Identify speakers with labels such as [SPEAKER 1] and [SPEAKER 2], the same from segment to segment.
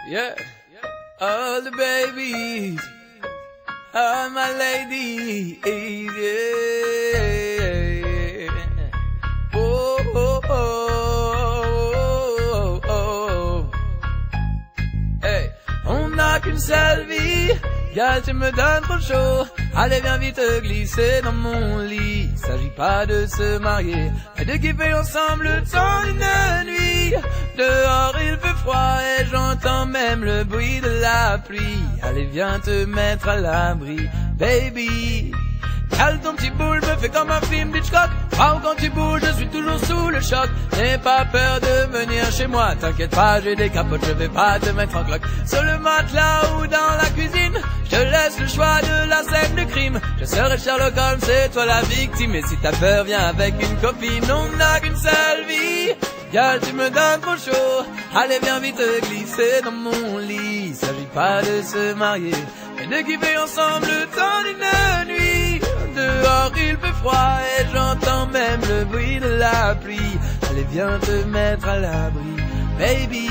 [SPEAKER 1] Yeah. All the babies, all my ladies, yeah. Oh, oh, oh, oh, oh. Hey, on n'a qu'une seule vie, gars, tu me donnes trop chaud. Allez, viens vite glisser dans mon lit. S'agit pas de se marier, mais de kiffer ensemble le temps d'une nuit. Dehors il fait froid et j'entends même le bruit de la pluie. Allez, viens te mettre à l'abri, baby. Cale ton petit boule, me fais comme un film d'Hitchcock. Waouh, quand tu bouges, je suis toujours sous le choc. N'aie pas peur de venir chez moi, t'inquiète pas, j'ai des capotes, je vais pas te mettre en cloque. Sur le matelas ou dans la cuisine, je te laisse le choix de la scène de crime. Je serai Sherlock Holmes, c'est toi la victime. Et si t'as peur, viens avec une copine, on n'a qu'une seule vie. Gal, tu me donnes trop chaud. Allez, viens vite glisser dans mon lit. S'agit pas de se marier, mais de kiffer ensemble le temps d'une nuit. Dehors il fait froid et j'entends même le bruit de la pluie. Allez, viens te mettre à l'abri, baby.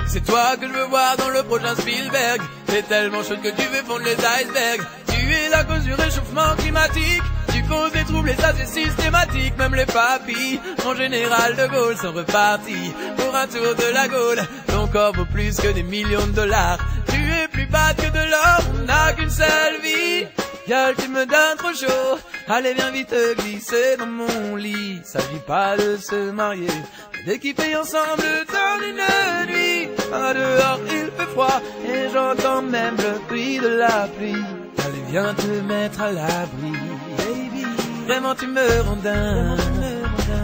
[SPEAKER 1] C'est toi que je veux voir dans le prochain Spielberg. T'es tellement chaude que tu veux fondre les icebergs. Tu es la cause du réchauffement climatique. Tu causes des troubles et ça c'est systématique. Même les papis, mon général de Gaulle, sont repartis pour un tour de la Gaule. Ton corps vaut plus que des millions de dollars. Tu es plus bad que de l'or, on n'a qu'une seule vie. Girl, tu me donnes trop chaud. Allez, viens vite glisser dans mon lit. S'agit pas de se marier, mais de kiffer ensemble le temps d'une nuit. Dehors il fait froid et j'entends même le bruit de la pluie. Allez, viens te mettre à l'abri, baby. Vraiment tu me rends dingue.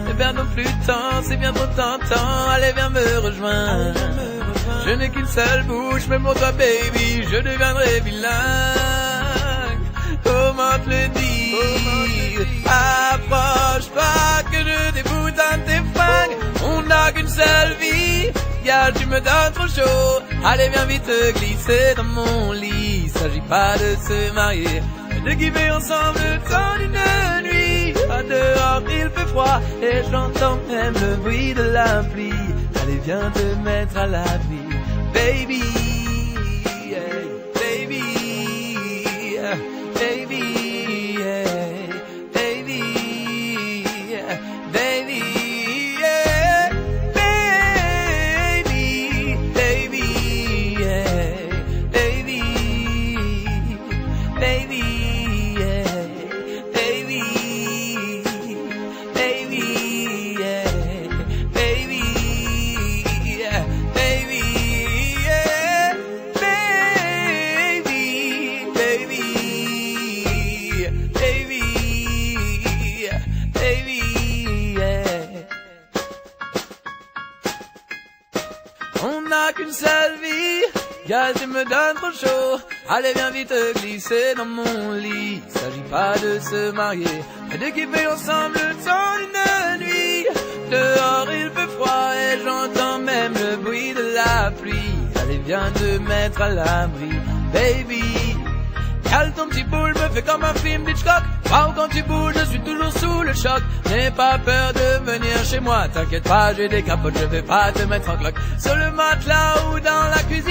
[SPEAKER 1] Ne perdons plus de temps, c'est bien trop tentant. Allez, viens me rejoindre. Je n'ai qu'une seule bouche, mais pour toi baby, je deviendrai bilingue. Comment te le dire? Approche pas que je déboute un de tes fringues. On n'a qu'une seule vie. Gars, tu me donnes trop chaud. Allez, viens vite glisser dans mon lit. S'agit pas de se marier, mais de kiffer ensemble le temps d'une nuit. Dehors il fait froid et j'entends même le bruit de la pluie. Allez, viens te mettre à l'abri, baby, yeah, baby, yeah, baby, yeah, baby, yeah, baby, yeah, baby, baby, yeah, baby, baby, yeah, baby, baby, yeah, baby, yeah, baby, yeah, baby, baby, baby, baby, yeah. On n'a qu'une seule vie, gars, tu me donnes trop chaud. Allez, viens vite glisser dans mon lit. S'agit pas de se marier, mais de kiffer ensemble le temps d'une nuit. Dehors il fait froid et j'entends même le bruit de la pluie. Allez, viens te mettre à l'abri, baby. Cale ton petit boule, me fais comme un film d'Hitchcock. Waouh, quand tu bouges, je suis toujours sous le choc. N'aie pas peur de venir chez moi, t'inquiète pas, j'ai des capotes, je vais pas te mettre en cloque. Sur le matelas ou dans la cuisine,